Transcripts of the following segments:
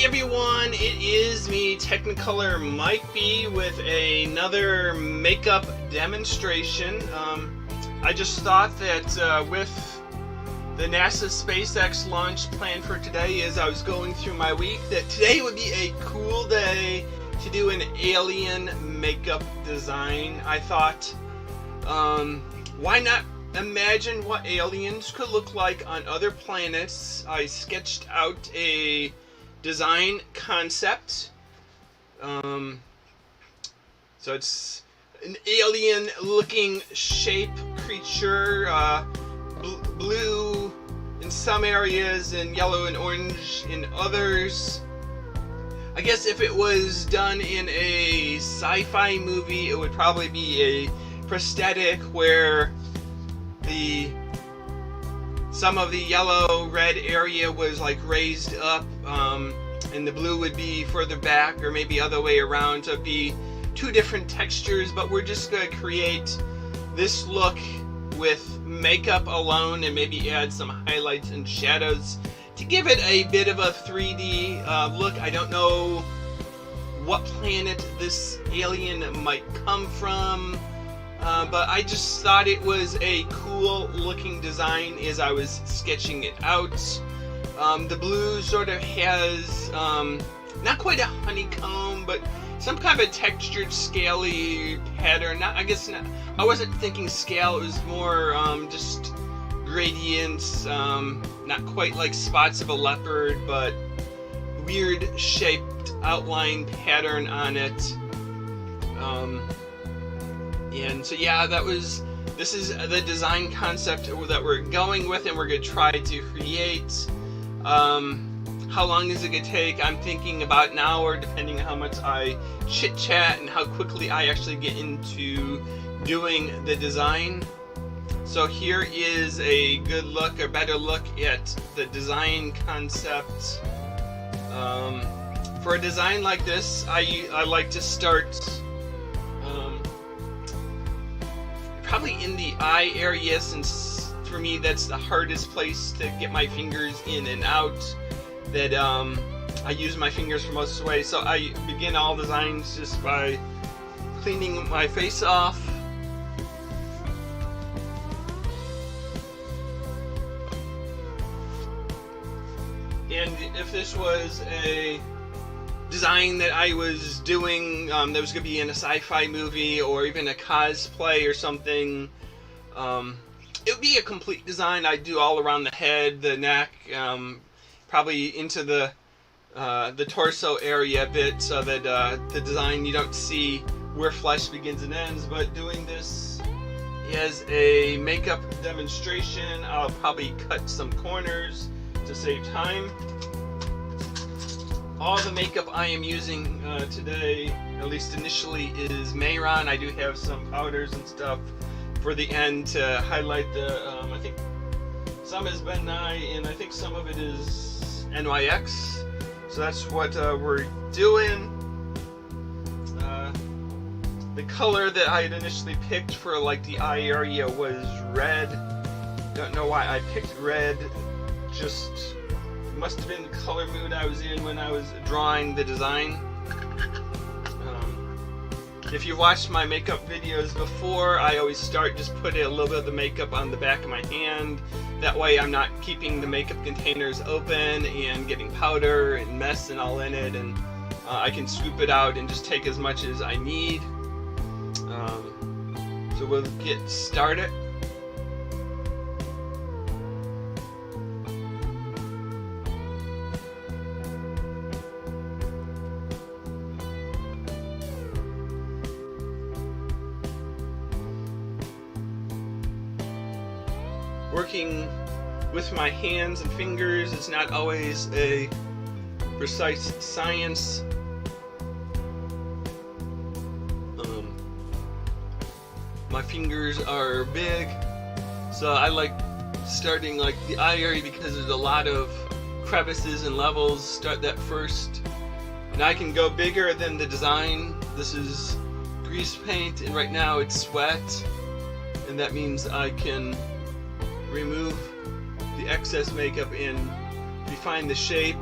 Hey everyone, it is me, Technicolor Mike B, with another makeup demonstration. I just thought that with the NASA SpaceX launch planned for today, as I was going through my week, that today would be a cool day to do an alien makeup design. I thought, why not imagine what aliens could look like on other planets? I sketched out a design concept. So it's an alien looking shape creature, blue in some areas and yellow and orange in others. I guess if it was done in a sci-fi movie, it would probably be a prosthetic where some of the yellow red area was like raised up, and the blue would be further back, or maybe other way around. So it'd be two different textures, but we're just going to create this look with makeup alone and maybe add some highlights and shadows to give it a bit of a 3D look. I don't know what planet this alien might come from, but I just thought it was a cool looking design as I was sketching it out. The blue sort of has not quite a honeycomb, but some kind of a textured scaly pattern. I wasn't thinking scale, it was more just gradients, not quite like spots of a leopard, but weird shaped outline pattern on it. And so yeah, this is the design concept that we're going with, and we're going to try to create. How long is it going to take? I'm thinking about an hour, depending on how much I chit chat and how quickly I actually get into doing the design. So here is a good look, or better look at the design concept. For a design like this, I like to start probably in the eye area, since for me that's the hardest place to get my fingers in and out. That I use my fingers for most of the way. So I begin all designs just by cleaning my face off. And if this was a design that I was doing that was going to be in a sci-fi movie or even a cosplay or something, it would be a complete design. I'd do all around the head, the neck, probably into the torso area a bit, so that the design, you don't see where flesh begins and ends. But doing this as a makeup demonstration, I'll probably cut some corners to save time. All the makeup I am using today, at least initially, is Mehron. I do have some powders and stuff for the end to highlight the, I think some is Ben Nye, and I think some of it is NYX. So that's what we're doing. The color that I had initially picked for like the eye area was red. Don't know why I picked red, just must have been the color mood I was in when I was drawing the design. If you've watched my makeup videos before, I always start just putting a little bit of the makeup on the back of my hand. That way I'm not keeping the makeup containers open and getting powder and mess and all in it, and I can scoop it out and just take as much as I need. So we'll get started. Working with my hands and fingers is not always a precise science. My fingers are big, so I like starting like the eye area because there's a lot of crevices and levels. Start that first, and I can go bigger than the design. This is grease paint, and right now it's wet, and that means I can remove the excess makeup and refine the shape.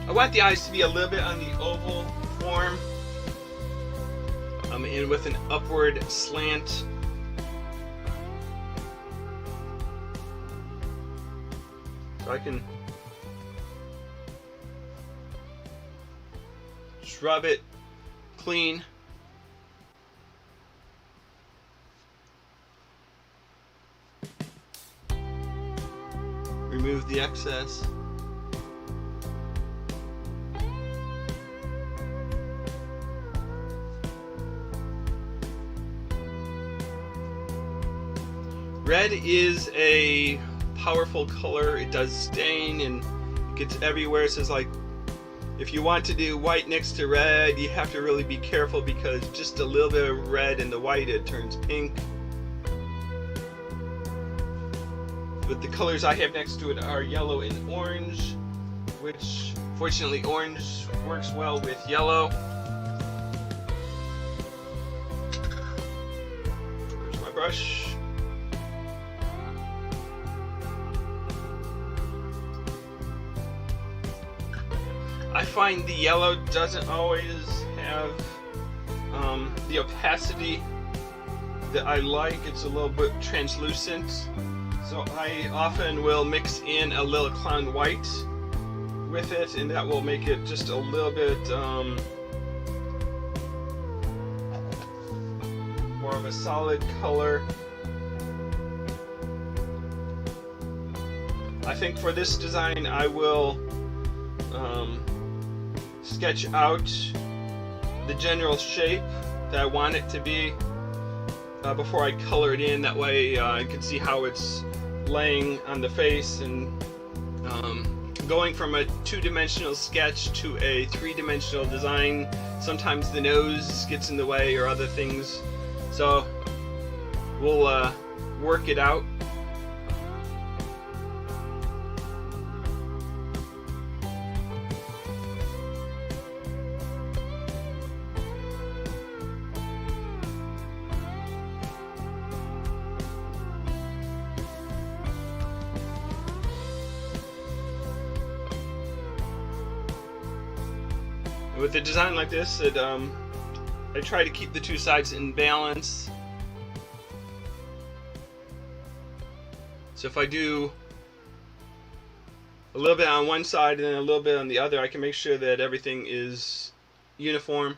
I want the eyes to be a little bit on the oval form, and with an upward slant. So I can just rub it clean. Remove the excess. Red is a powerful color. It does stain and it gets everywhere. So it's like, if you want to do white next to red, you have to really be careful, because just a little bit of red in the white, it turns pink. But the colors I have next to it are yellow and orange, which fortunately orange works well with yellow. There's my brush. I find the yellow doesn't always have the opacity that I like. It's a little bit translucent, so I often will mix in a little clown white with it, and that will make it just a little bit more of a solid color. I think for this design I will sketch out the general shape that I want it to be before I color it in. That way I can see how it's laying on the face, and going from a two-dimensional sketch to a three-dimensional design, sometimes the nose gets in the way or other things, so we'll work it out. With a design like this, I try to keep the two sides in balance. So if I do a little bit on one side and then a little bit on the other, I can make sure that everything is uniform.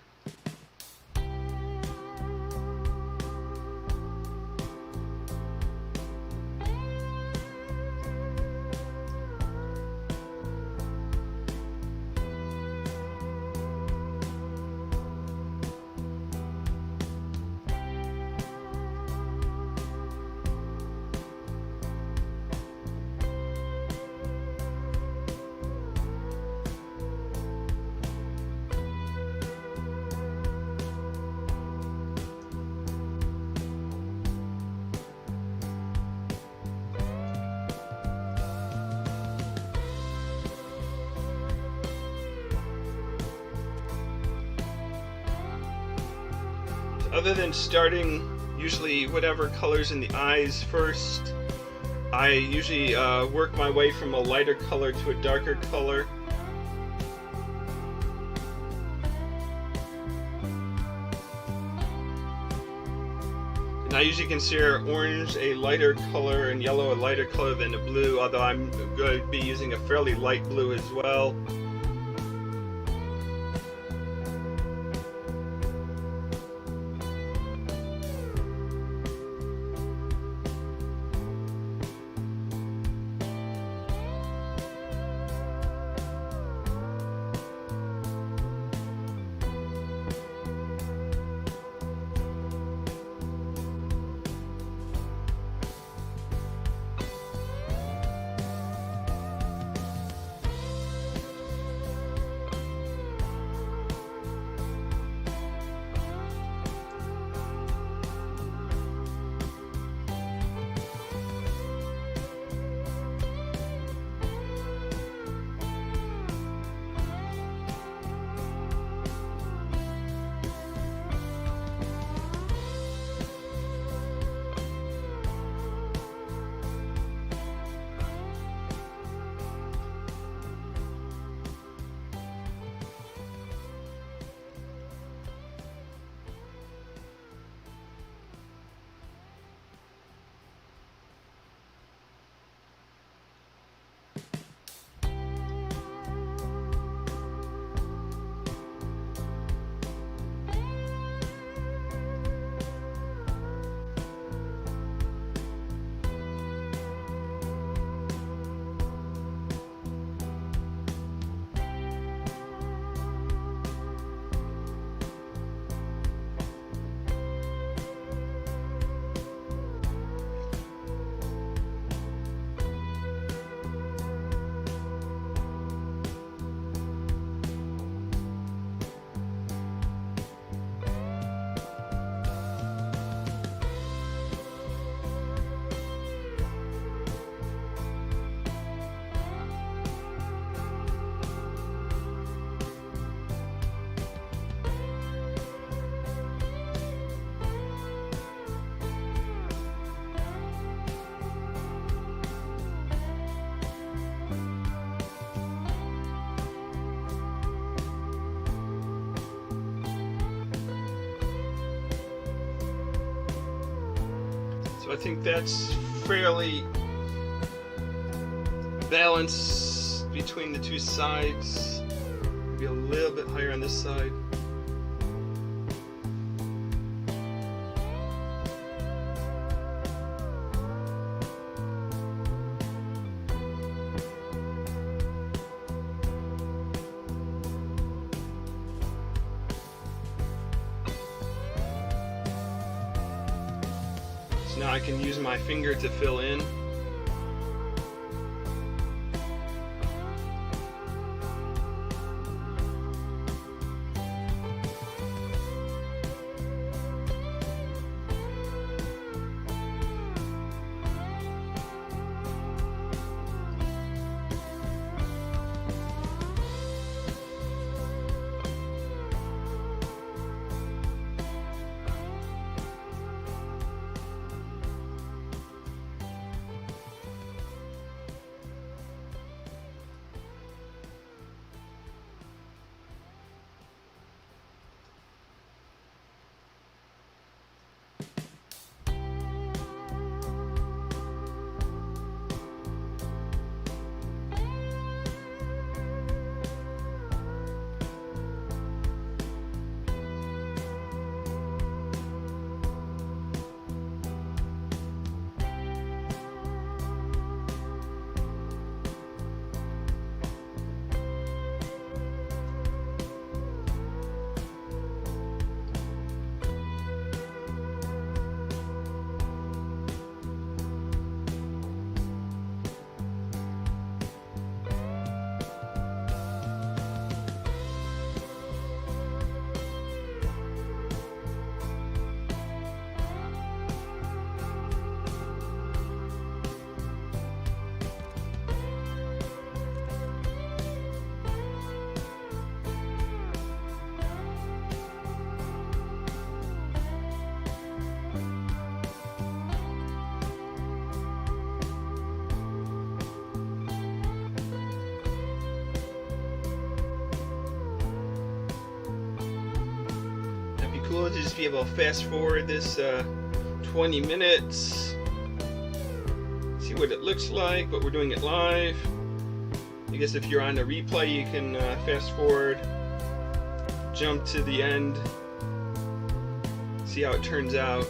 Other than starting usually whatever colors in the eyes first, I usually work my way from a lighter color to a darker color. And I usually consider orange a lighter color and yellow a lighter color than the blue, although I'm going to be using a fairly light blue as well. So I think that's fairly balanced between the two sides. Maybe a little bit higher on this side. Now I can use my finger to fill in. Cool to just be able to fast forward this 20 minutes, see what it looks like, but we're doing it live. I guess if you're on the replay, you can fast forward, jump to the end, see how it turns out.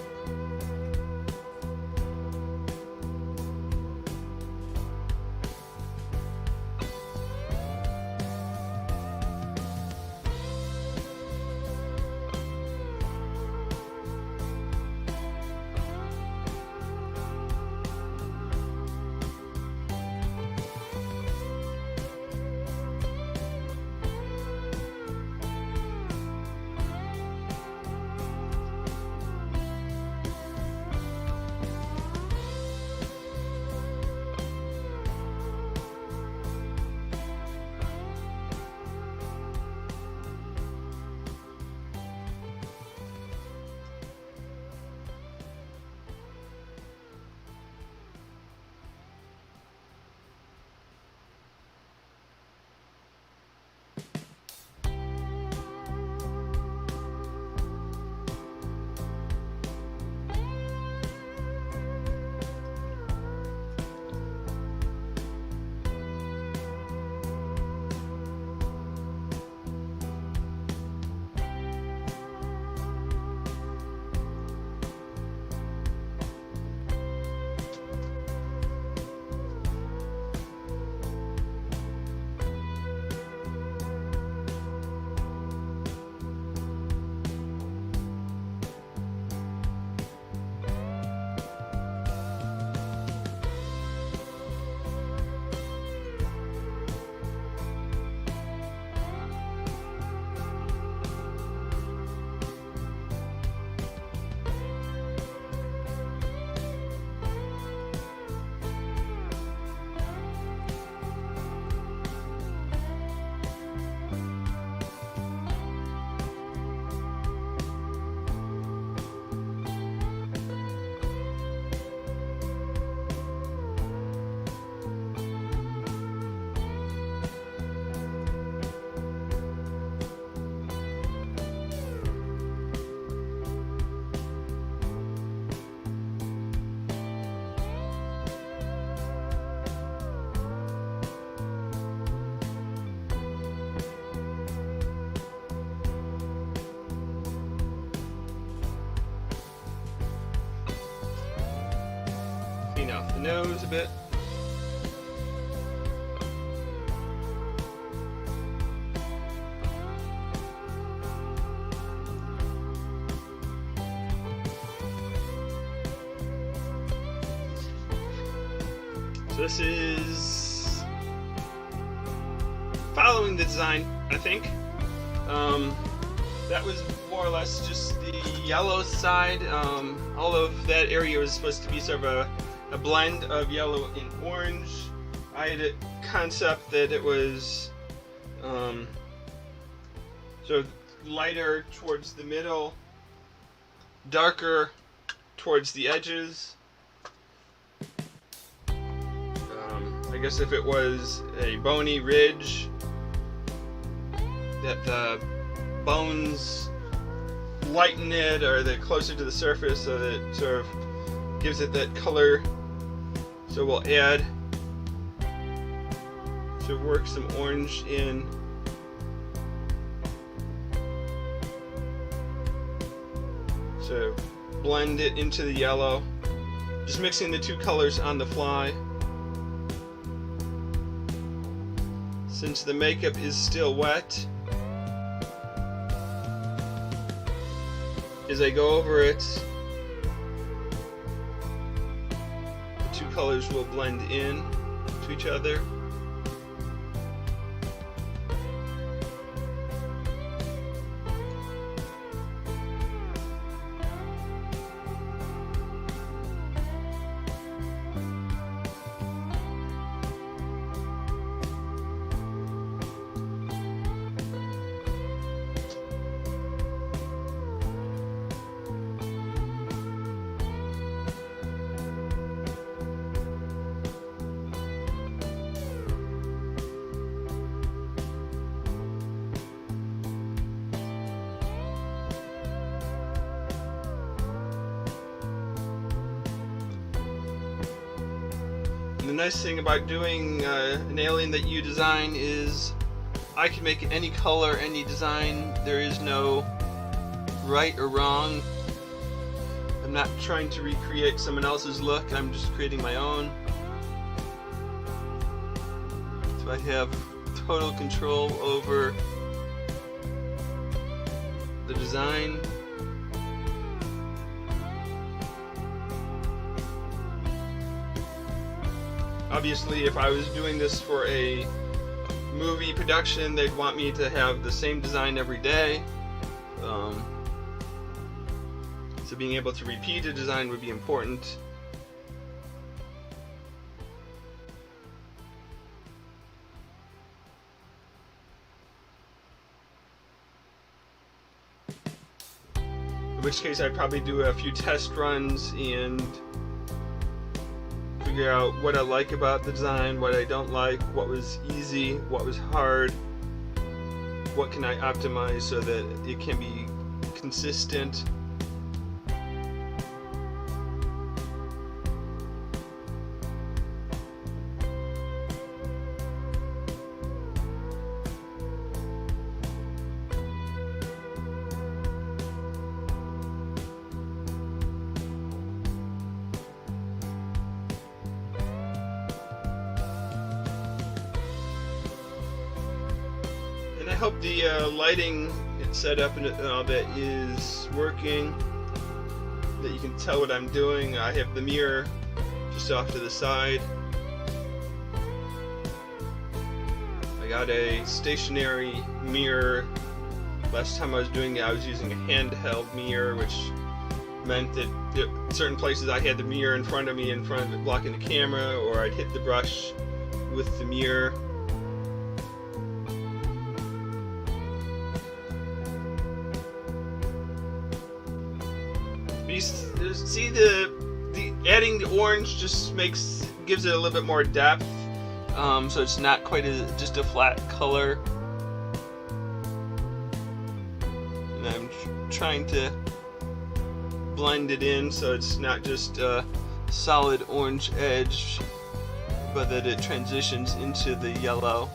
clean off the nose a bit. So this is following the design, I think. That was more or less just the yellow side. All of that area was supposed to be sort of a blend of yellow and orange. I had a concept that it was sort of lighter towards the middle, darker towards the edges. I guess if it was a bony ridge, that the bones lighten it, or they're closer to the surface, so that it sort of gives it that color. So we'll add, to work some orange in. So blend it into the yellow, just mixing the two colors on the fly. Since the makeup is still wet, as I go over it, the two colors will blend in to each other. The nice thing about doing an alien that you design is I can make any color, any design. There is no right or wrong. I'm not trying to recreate someone else's look, I'm just creating my own. So I have total control over the design. Obviously, if I was doing this for a movie production, they'd want me to have the same design every day. So being able to repeat a design would be important. In which case I'd probably do a few test runs and figure out what I like about the design, what I don't like, what was easy, what was hard, what can I optimize so that it can be consistent. I hope the lighting and setup and all that is working, that you can tell what I'm doing. I have the mirror just off to the side. I got a stationary mirror. Last time I was doing it, I was using a handheld mirror, which meant that at certain places I had the mirror in front of me, in front of it blocking the camera, or I'd hit the brush with the mirror. See, the adding the orange just gives it a little bit more depth, so it's not quite just a flat color. And I'm trying to blend it in so it's not just a solid orange edge, but that it transitions into the yellow.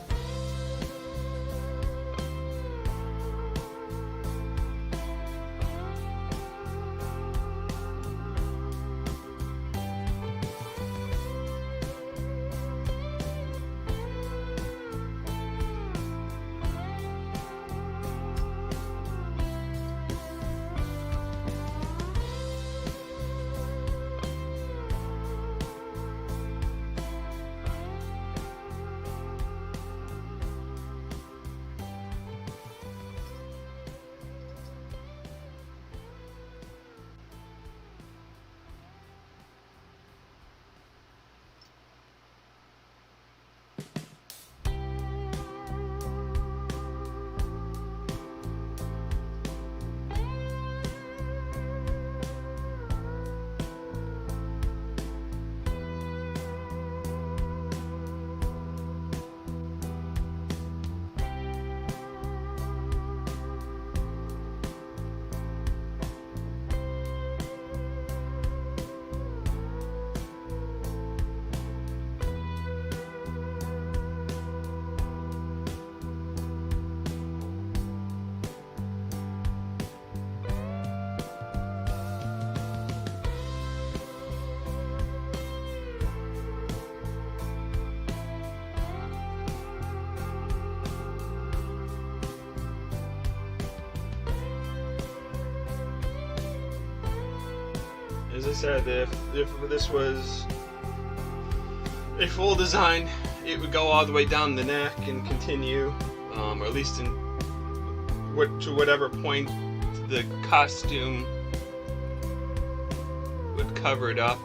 as I said, if this was a full design, it would go all the way down the neck and continue, or at least to whatever point the costume would cover it up.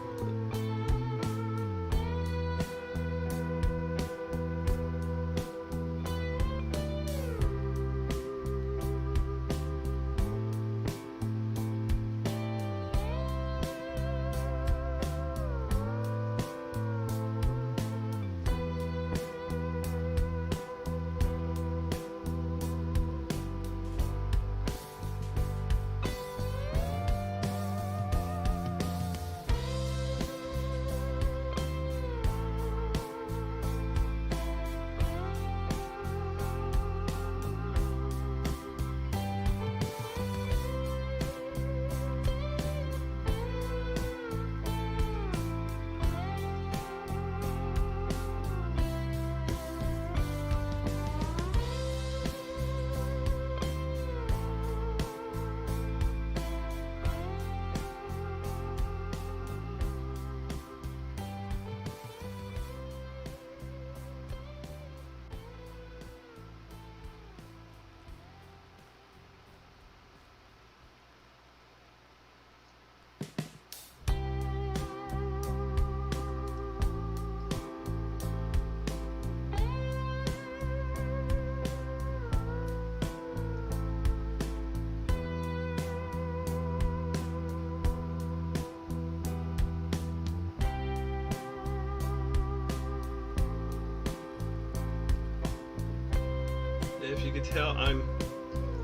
If you could tell, I'm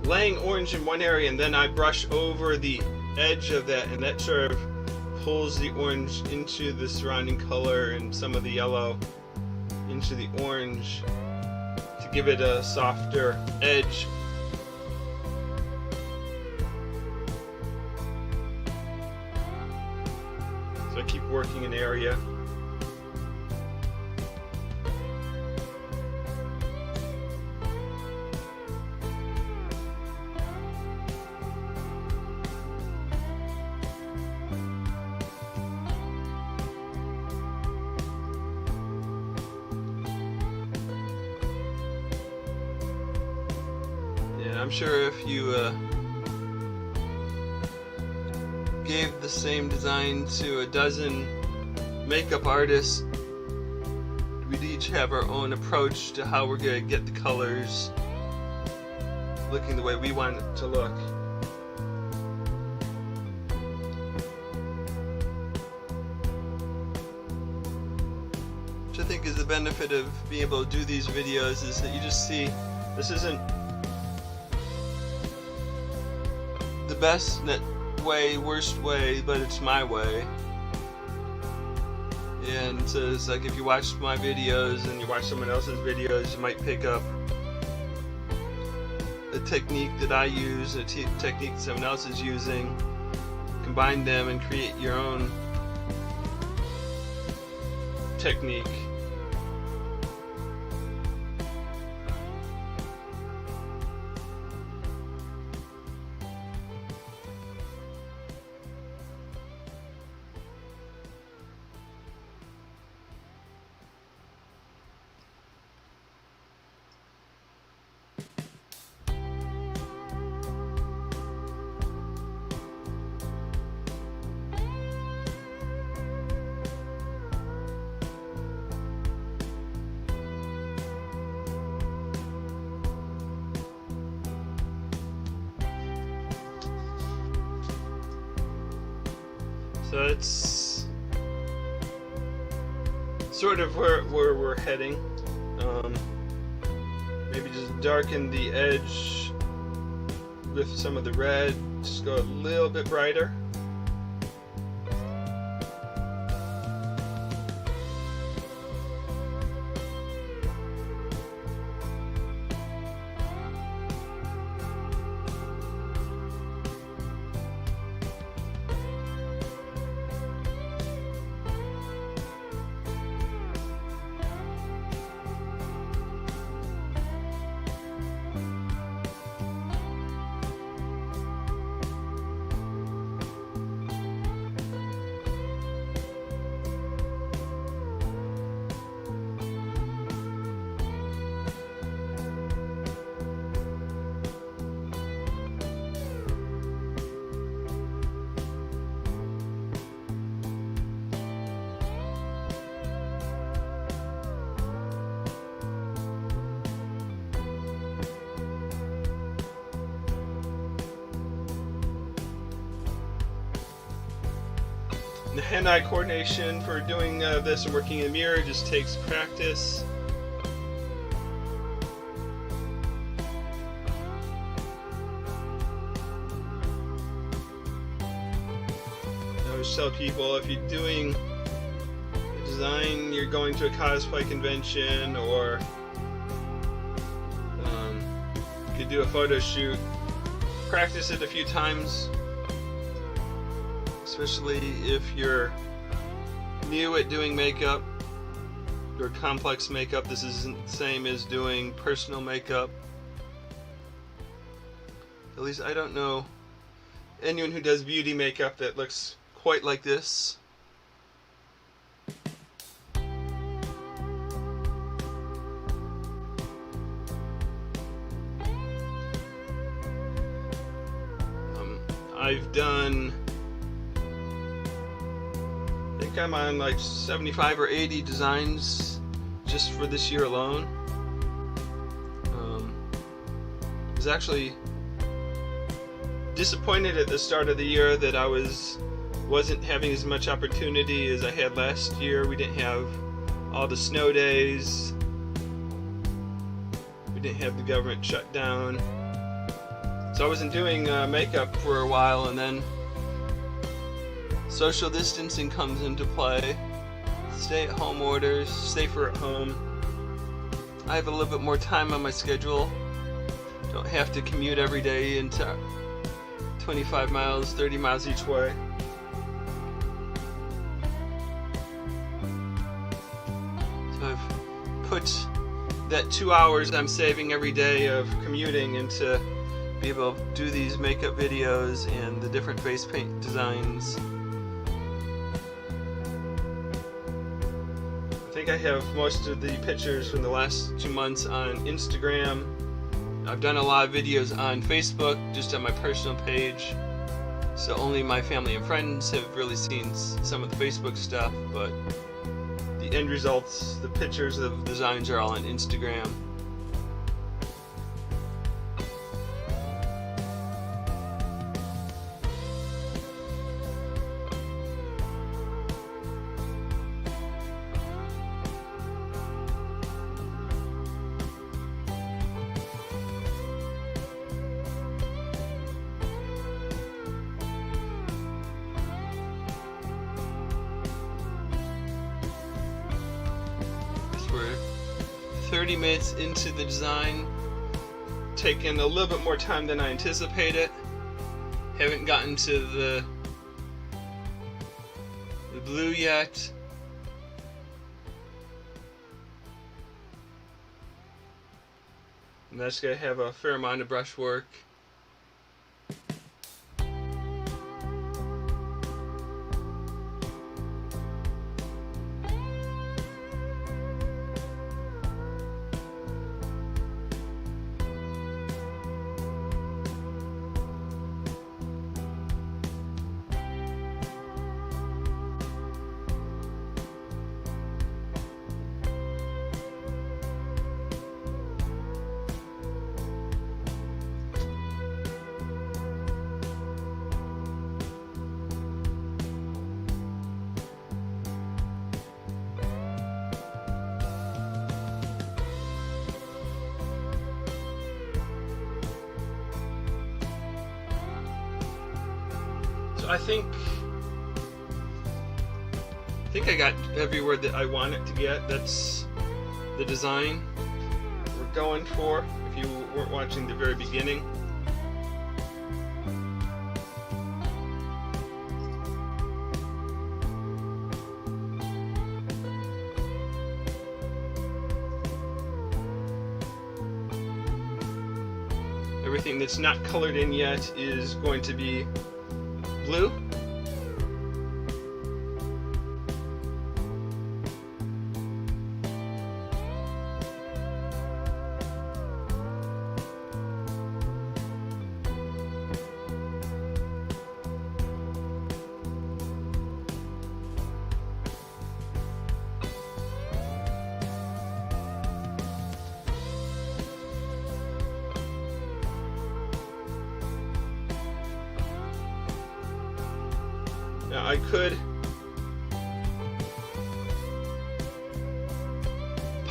laying orange in one area and then I brush over the edge of that, and that sort of pulls the orange into the surrounding color and some of the yellow into the orange to give it a softer edge. So I keep working an area. I'm sure if you gave the same design to a dozen makeup artists, we'd each have our own approach to how we're going to get the colors looking the way we want it to look. Which I think is the benefit of being able to do these videos, is that you just see this isn't the best way, worst way, but it's my way. And so it's like, if you watch my videos and you watch someone else's videos, you might pick up a technique that I use, a technique that someone else is using, combine them and create your own technique. So it's sort of where we're heading. Maybe just darken the edge with some of the red, just go a little bit brighter. The hand-eye coordination for doing this and working in the mirror just takes practice. I always tell people, if you're doing a design, you're going to a cosplay convention, or you could do a photo shoot, practice it a few times. Especially if you're new at doing makeup or complex makeup. This isn't the same as doing personal makeup. At least I don't know anyone who does beauty makeup that looks quite like this. I've done, I think I'm on like 75 or 80 designs just for this year alone. I was actually disappointed at the start of the year that I wasn't having as much opportunity as I had last year. We didn't have all the snow days. We didn't have the government shut down. So I wasn't doing makeup for a while, and then social distancing comes into play. Stay-at-home orders, safer at home. I have a little bit more time on my schedule. Don't have to commute every day into 25 miles, 30 miles each way. So I've put that 2 hours I'm saving every day of commuting into be able to do these makeup videos and the different face paint designs. I think I have most of the pictures from the last 2 months on Instagram. I've done a lot of videos on Facebook, just on my personal page, so only my family and friends have really seen some of the Facebook stuff, but the end results, the pictures of the designs are all on Instagram. We're 30 minutes into the design, taking a little bit more time than I anticipated. Haven't gotten to the blue yet. And that's going to have a fair amount of brush work. I think I got everywhere that I want it to get. That's the design we're going for, if you weren't watching the very beginning. Everything that's not colored in yet is going to be blue. Now I could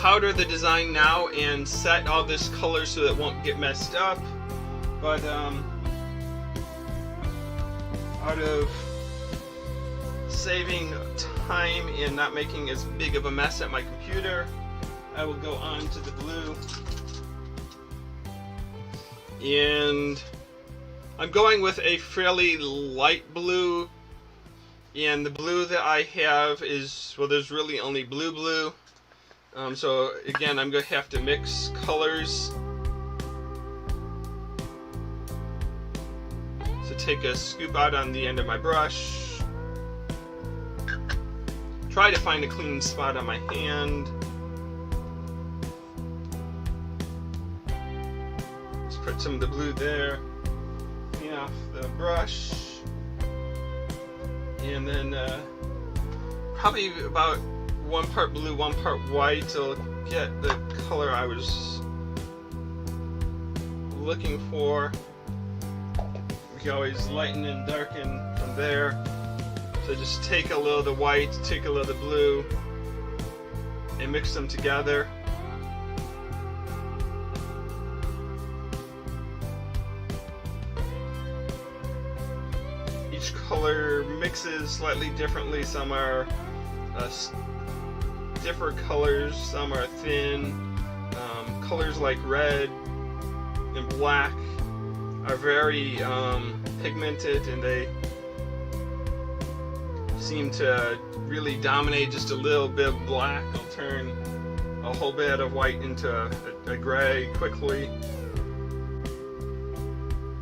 powder the design now and set all this color so that it won't get messed up. But out of saving time and not making as big of a mess at my computer, I will go on to the blue. And I'm going with a fairly light blue. And the blue that I have is, well, there's really only blue. So again, I'm going to have to mix colors. So take a scoop out on the end of my brush. Try to find a clean spot on my hand. Just put some of the blue there. Clean off the brush. And then probably about 1 part blue, 1 part white to get the color I was looking for. We can always lighten and darken from there. So just take a little of the white, take a little of the blue, and mix them together. Each color mixes slightly differently. Some are different colors, some are thin. Colors like red and black are very pigmented, and they seem to really dominate. Just a little bit of black will turn a whole bit of white into a gray quickly.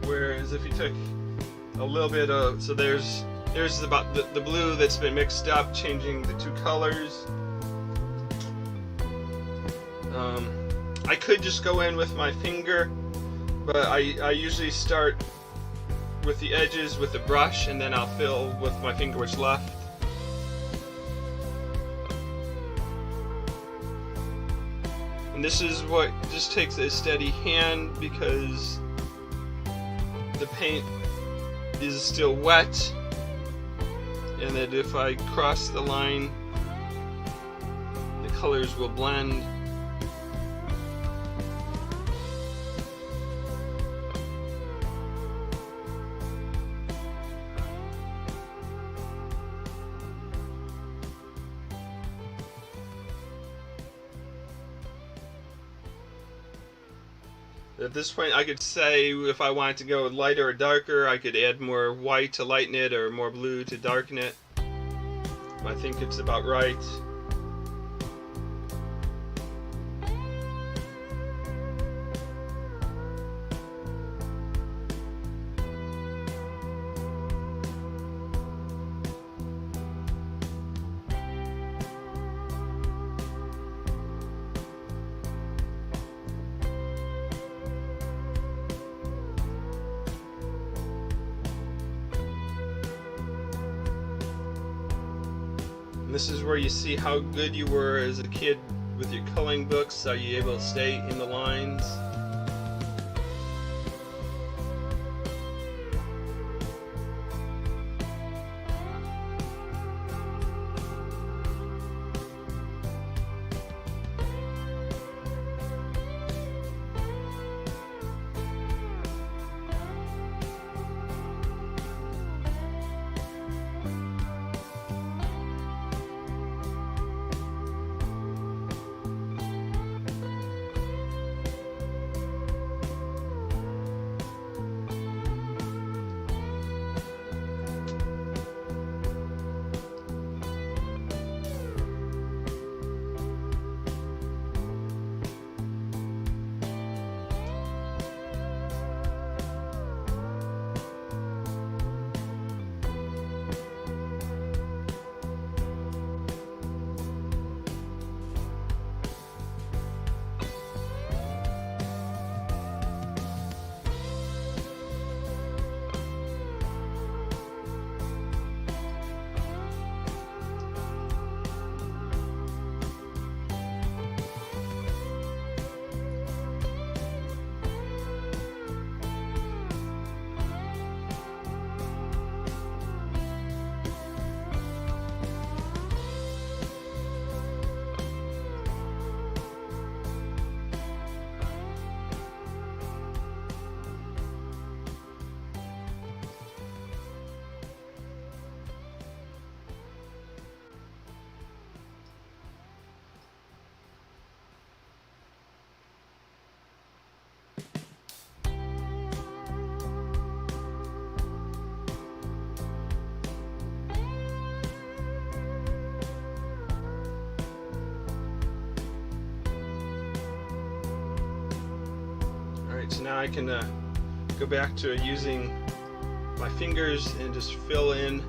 Whereas if you took a little bit of, so there's about the blue that's been mixed up, changing the two colors. I could just go in with my finger, but I usually start with the edges with the brush, and then I'll fill with my finger what's left. And this is what just takes a steady hand, because the paint is still wet, and that if I cross the line, the colors will blend. At this point, I could say if I wanted to go lighter or darker, I could add more white to lighten it or more blue to darken it. I think it's about right. This is where you see how good you were as a kid with your coloring books. Are you able to stay in the lines? So now I can go back to using my fingers and just fill in.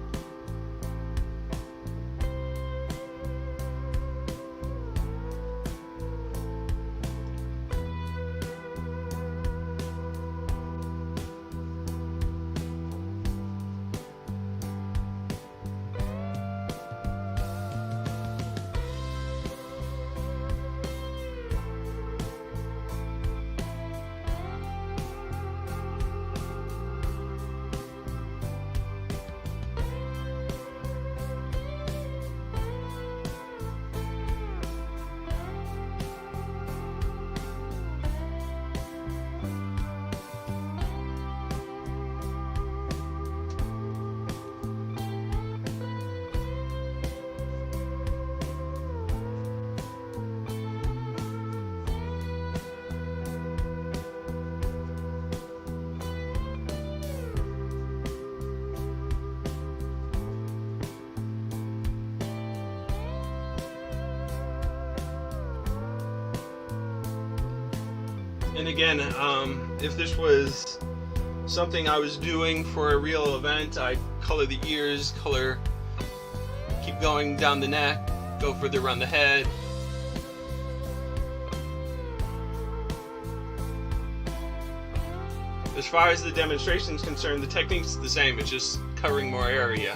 And again, if this was something I was doing for a real event, I'd color the ears, keep going down the neck, go further around the head. As far as the demonstration is concerned, the technique's the same, it's just covering more area.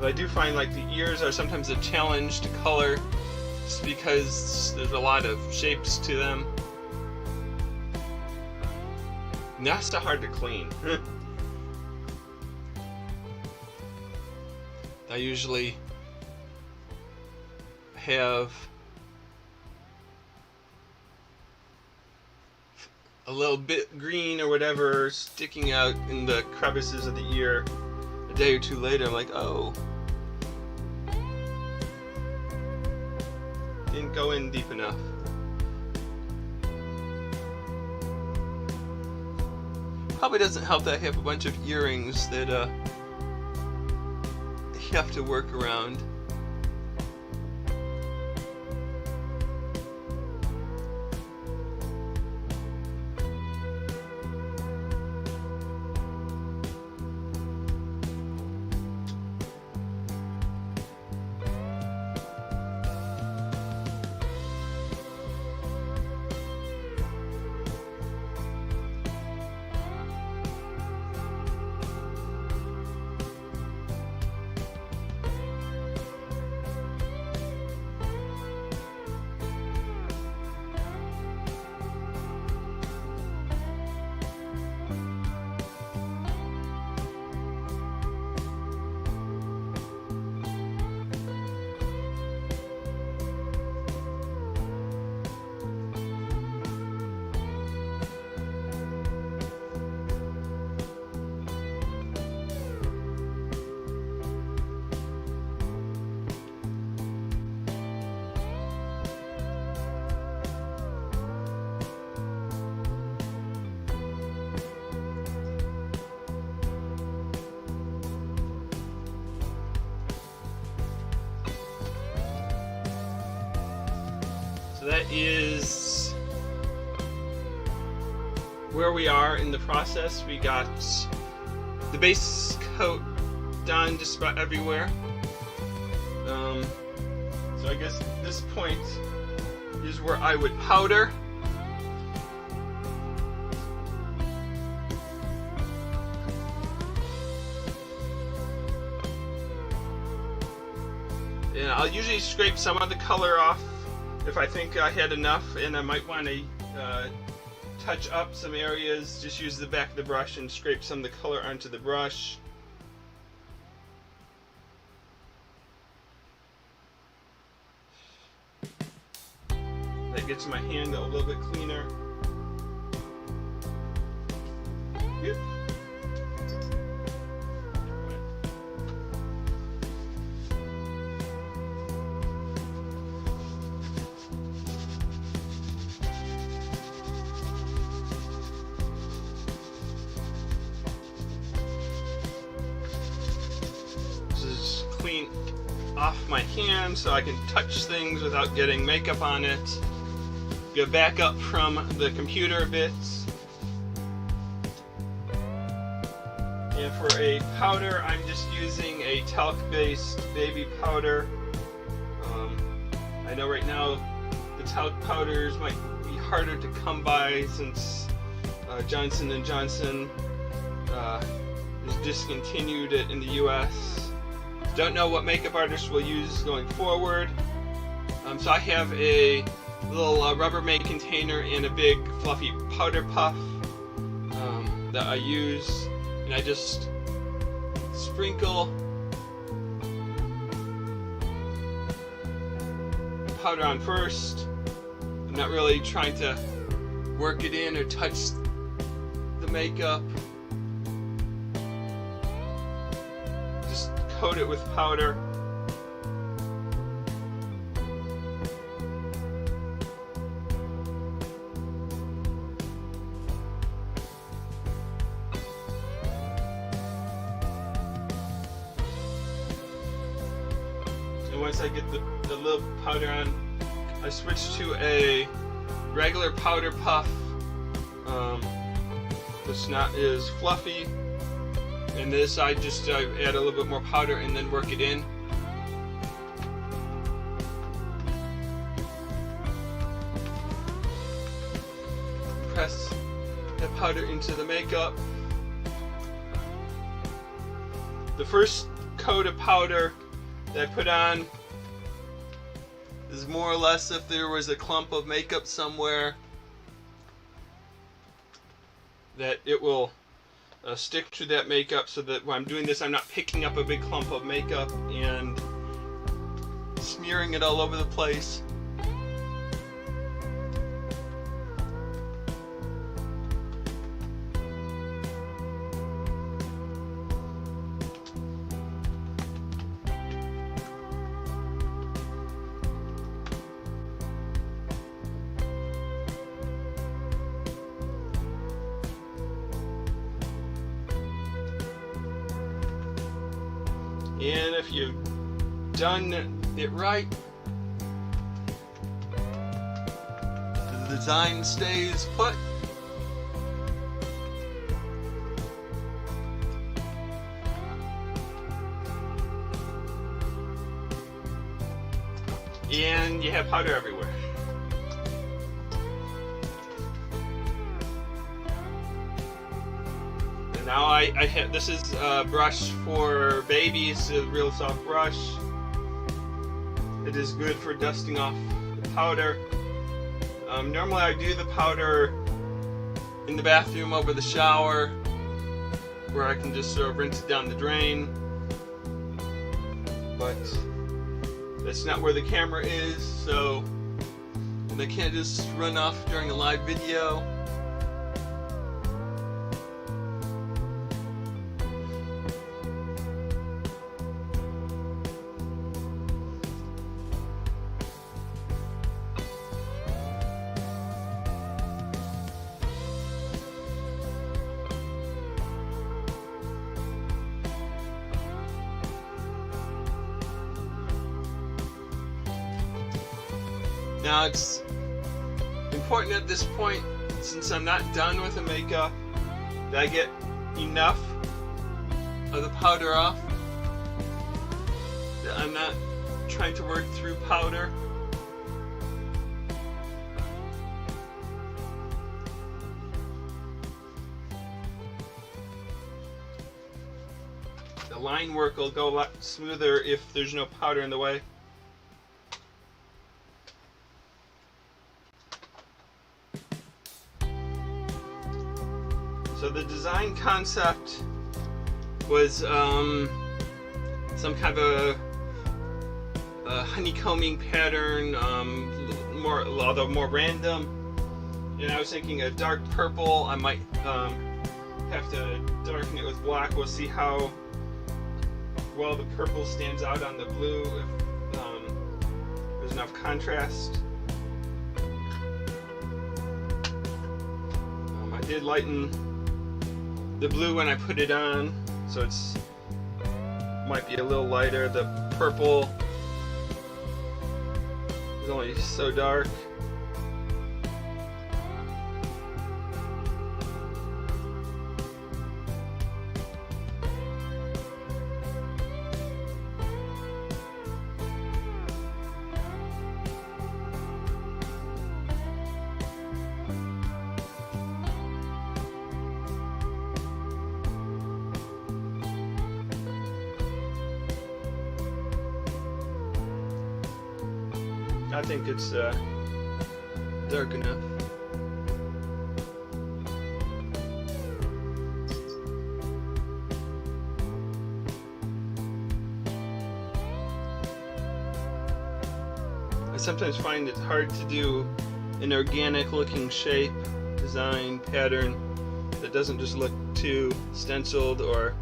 But I do find like the ears are sometimes a challenge to color just because there's a lot of shapes to them. And that's hard to clean. I usually have a little bit green or whatever sticking out in the crevices of the ear. A day or two later, I'm like, oh, didn't go in deep enough. Probably doesn't help that I have a bunch of earrings that you have to work around. That is where we are in the process. We got the base coat done just about everywhere. So I guess this point is where I would powder. And I'll usually scrape some of the color off if I think I had enough, and I might want to touch up some areas. Just use the back of the brush and scrape some of the color onto the brush. That gets my hand a little bit cleaner. Yep. off my hand so I can touch things without getting makeup on it. Go back up from the computer a bit. And for a powder, I'm just using a talc-based baby powder. I know right now the talc powders might be harder to come by since Johnson & Johnson has discontinued it in the US. Don't know what makeup artists will use going forward. So I have a little Rubbermaid container and a big fluffy powder puff that I use, and I just sprinkle powder on first. I'm not really trying to work it in or touch the makeup. Just coat it with powder. And once I get the little powder on, I switch to a regular powder puff. It's not as fluffy. And this I just add a little bit more powder and then work it in. Press the powder into the makeup. The first coat of powder that I put on is more or less if there was a clump of makeup somewhere, that it will stick to that makeup, so that when I'm doing this I'm not picking up a big clump of makeup and smearing it all over the place. And if you've done it right, the design stays put. And you have powder everywhere. Now I have, this is a brush for babies, a real soft brush. It is good for dusting off the powder. Normally I do the powder in the bathroom over the shower, where I can just sort of rinse it down the drain. But that's not where the camera is, so and I can't just run off during a live video. Now it's important at this point, since I'm not done with the makeup, that I get enough of the powder off, that I'm not trying to work through powder. The line work will go a lot smoother if there's no powder in the way. So the design concept was some kind of a honeycombing pattern, although more random. And I was thinking a dark purple. I might have to darken it with black. We'll see how well the purple stands out on the blue, if there's enough contrast. I did lighten the blue when I put it on, so it's might be a little lighter. The purple It's only so dark. I think it's dark enough. I sometimes find it hard to do an organic looking shape, design, pattern that doesn't just look too stenciled or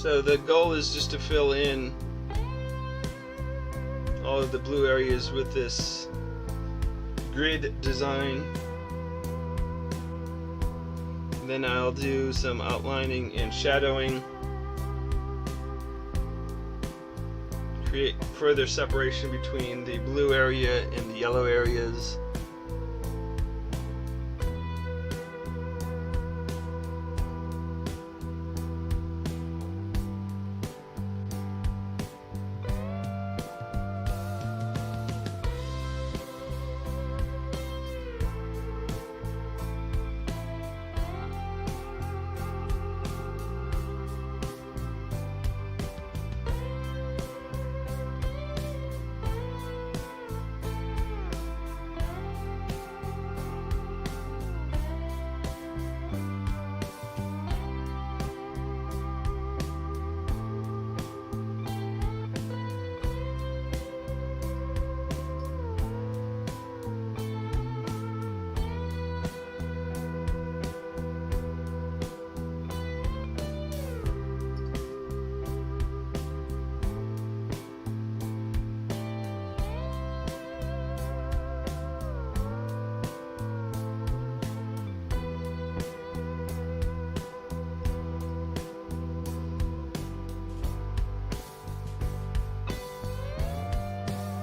so the goal is just to fill in all of the blue areas with this grid design. And then I'll do some outlining and shadowing, create further separation between the blue area and the yellow areas.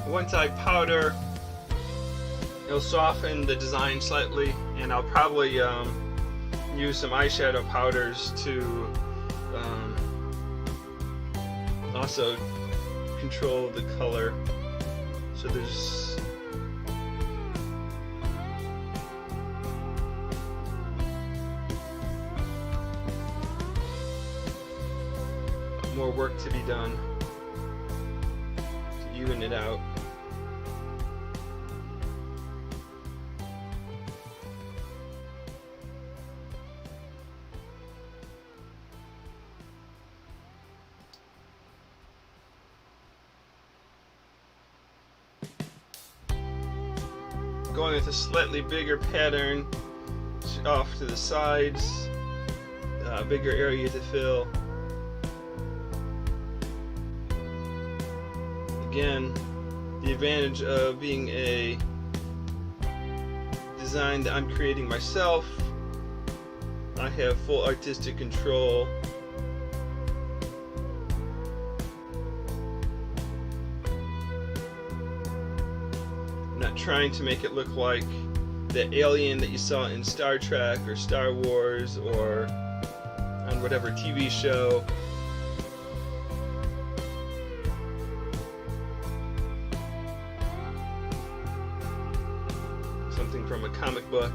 Once I powder, it'll soften the design slightly, and I'll probably use some eyeshadow powders to also control the color. So there's more work to be done to even it out. Going with a slightly bigger pattern off to the sides, bigger area to fill. Again, the advantage of being a design that I'm creating myself, I have full artistic control. Trying to make it look like the alien that you saw in Star Trek or Star Wars or on whatever TV show. Something from a comic book.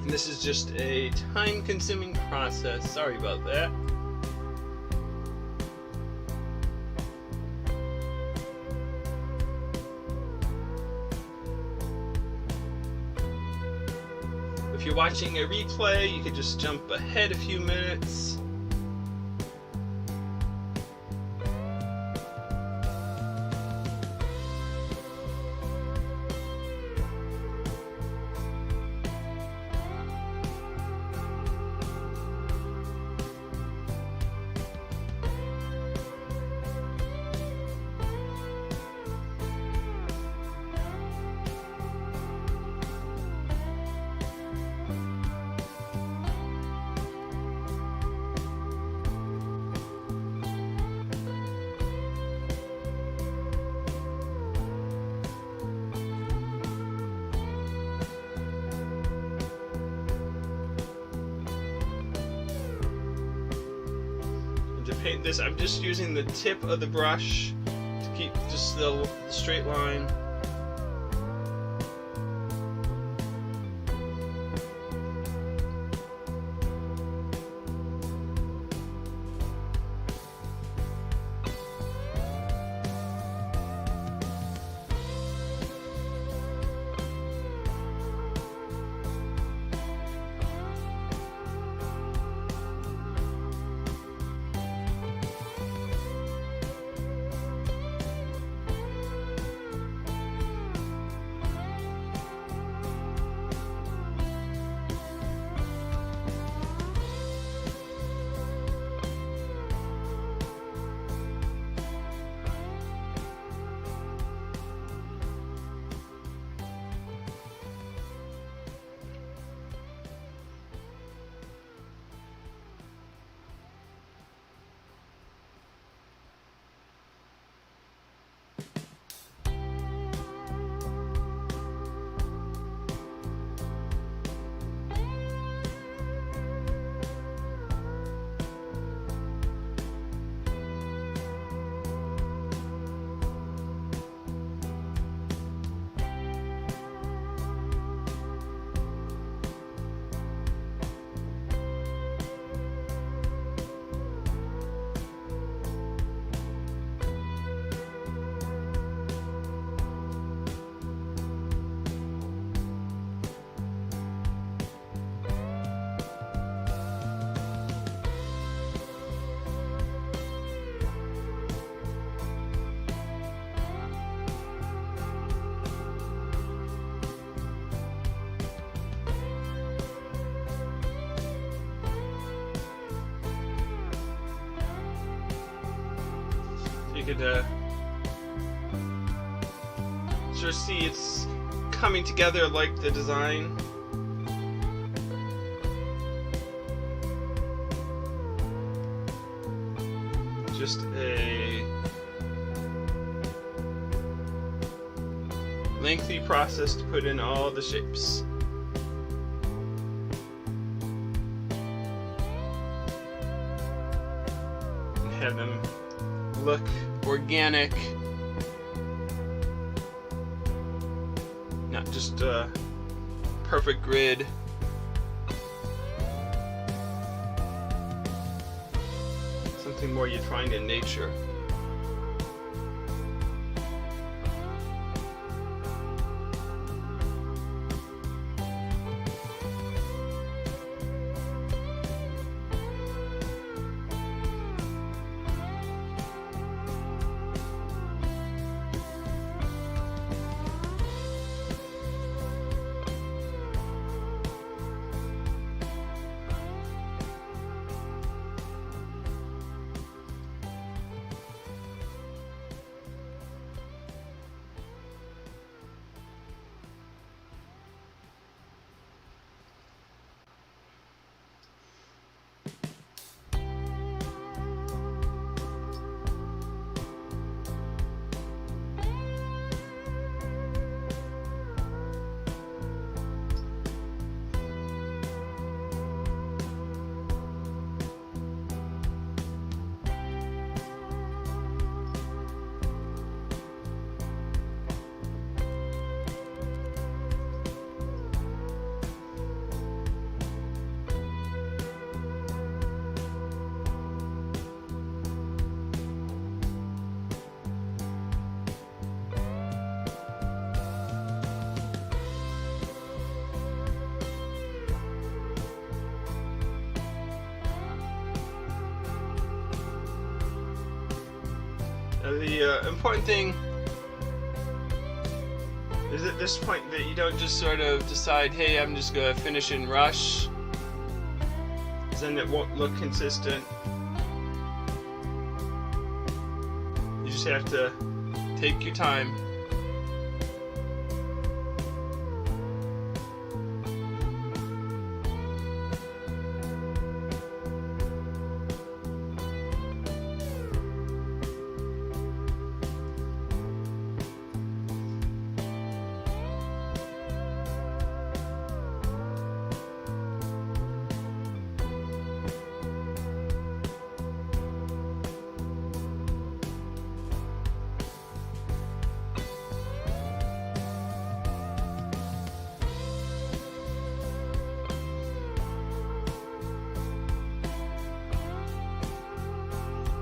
And this is just a time-consuming process. Sorry about that. If you're watching a replay, you could just jump ahead a few minutes. To paint this, I'm just using the tip of the brush to keep just the straight line. You could sort of see it's coming together like the design. Just a lengthy process to put in all the shapes. And have them look organic, not just a perfect grid. Something more you'd find in nature. The important thing is at this point that you don't just sort of decide, hey, I'm just going to finish and rush, because then it won't look consistent. You just have to take your time.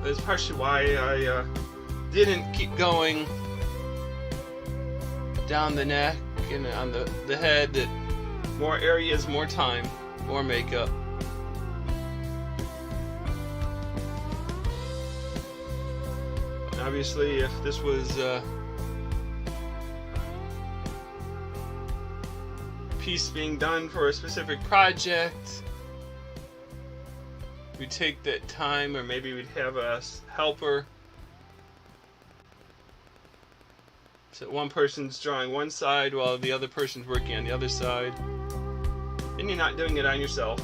That's partially why I didn't keep going down the neck and on the head. That more areas, more time, more makeup. Obviously, if this was a piece being done for a specific project, we'd take that time, or maybe we'd have a helper. So one person's drawing one side while the other person's working on the other side. And you're not doing it on yourself.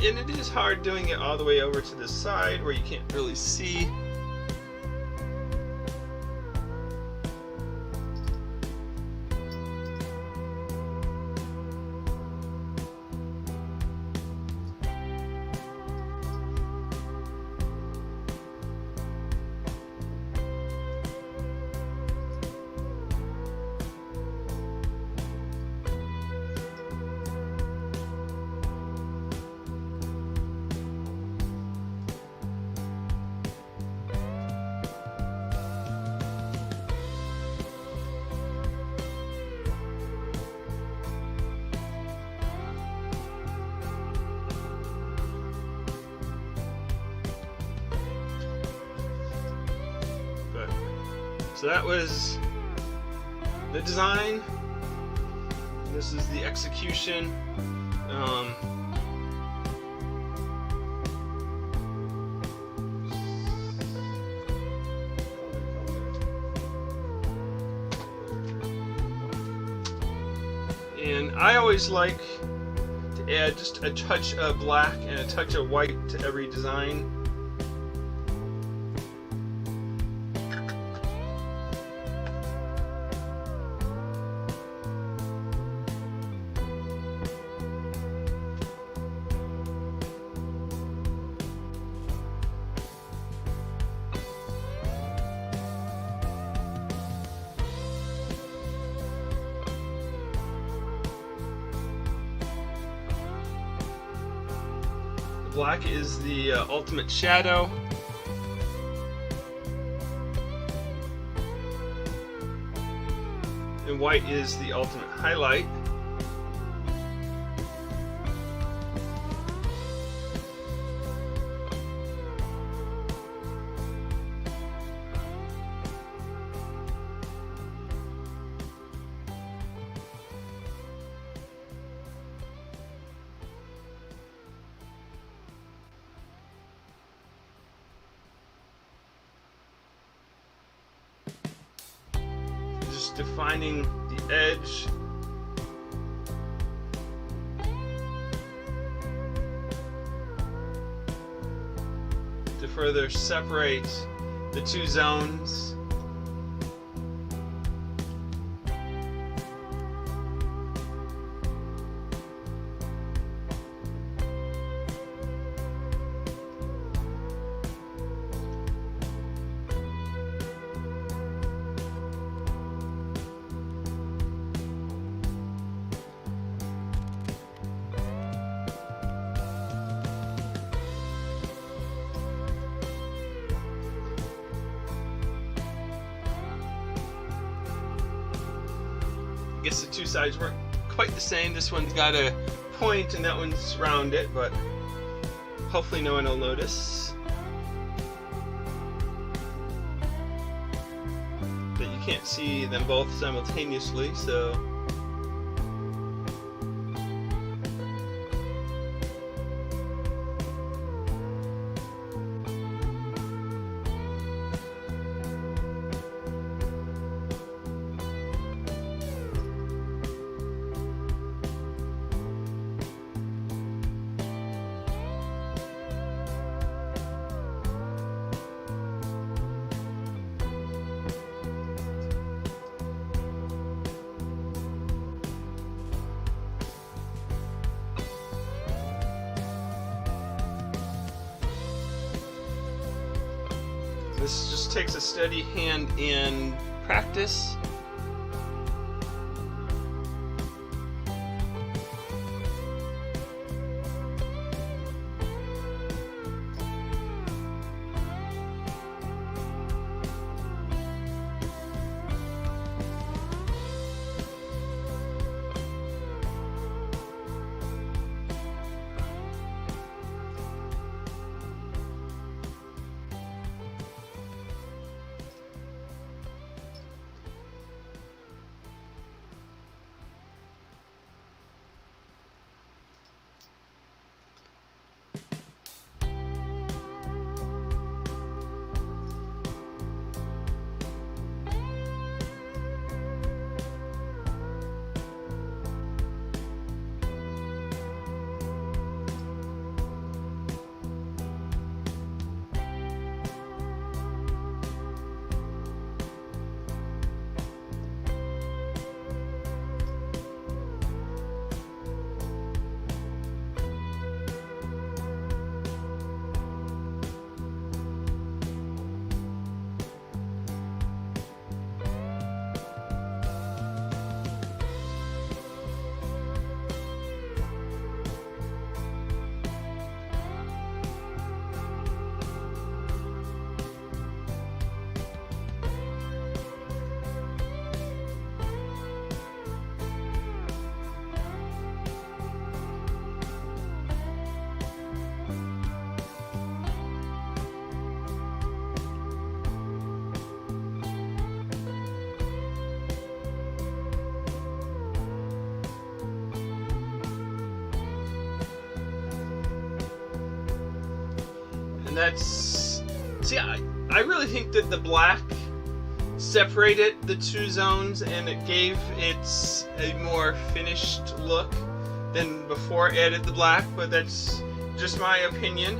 And it is hard doing it all the way over to the side where you can't really see. So that was the design. This is the execution. And I always like to add just a touch of black and a touch of white to every design. Black is the ultimate shadow. And white is the ultimate highlight. Just defining the edge. To further separate the two zones. I guess the two sides weren't quite the same. This one's got a point and that one's rounded, but hopefully no one will notice. But you can't see them both simultaneously, so this just takes a steady hand in practice. And that's, see, I really think that the black separated the two zones, and it gave it a more finished look than before I added the black, but that's just my opinion.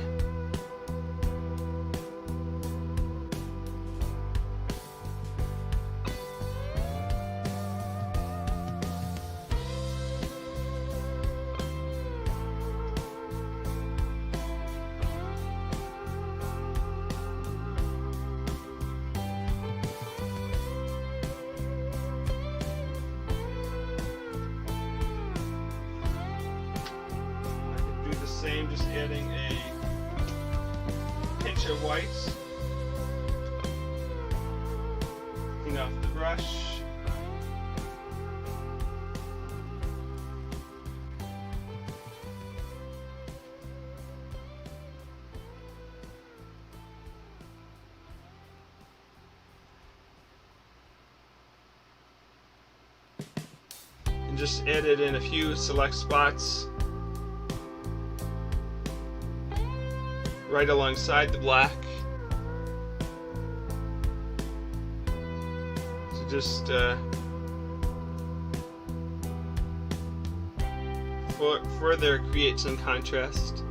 Same, just adding a pinch of white. Clean off the brush. And just add it in a few select spots. Right alongside the black. So just further create some contrast.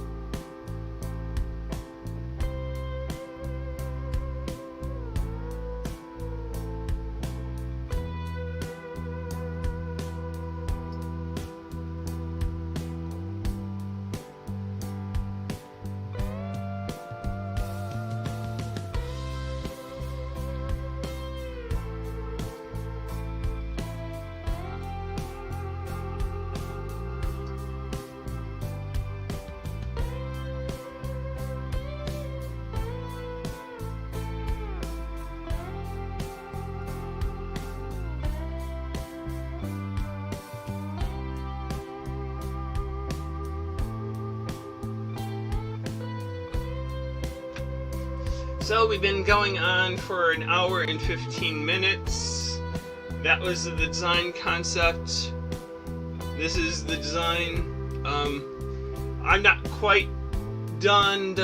So we've been going on for an hour and 15 minutes. That was the design concept. This is the design. I'm not quite done.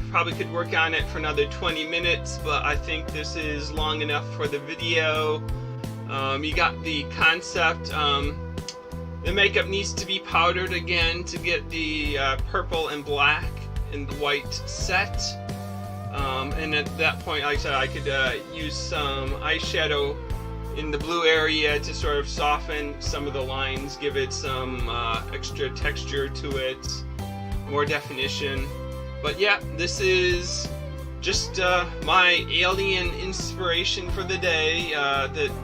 Probably could work on it for another 20 minutes, but I think this is long enough for the video. You got the concept. The makeup needs to be powdered again to get the purple and black and the white set. And at that point, like I said, I could use some eyeshadow in the blue area to sort of soften some of the lines, give it some extra texture to it, more definition. But yeah, this is just my alien inspiration for the day.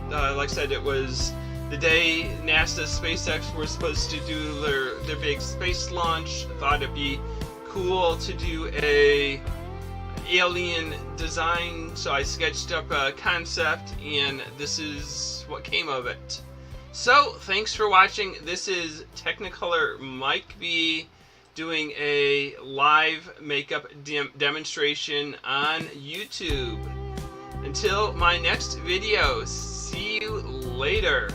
Like I said, it was the day NASA, SpaceX were supposed to do their big space launch. I thought it'd be cool to do a alien design, so I sketched up a concept, and this is what came of it. So thanks for watching. This is Technicolor Mike B doing a live makeup demonstration on YouTube. Until my next video, see you later.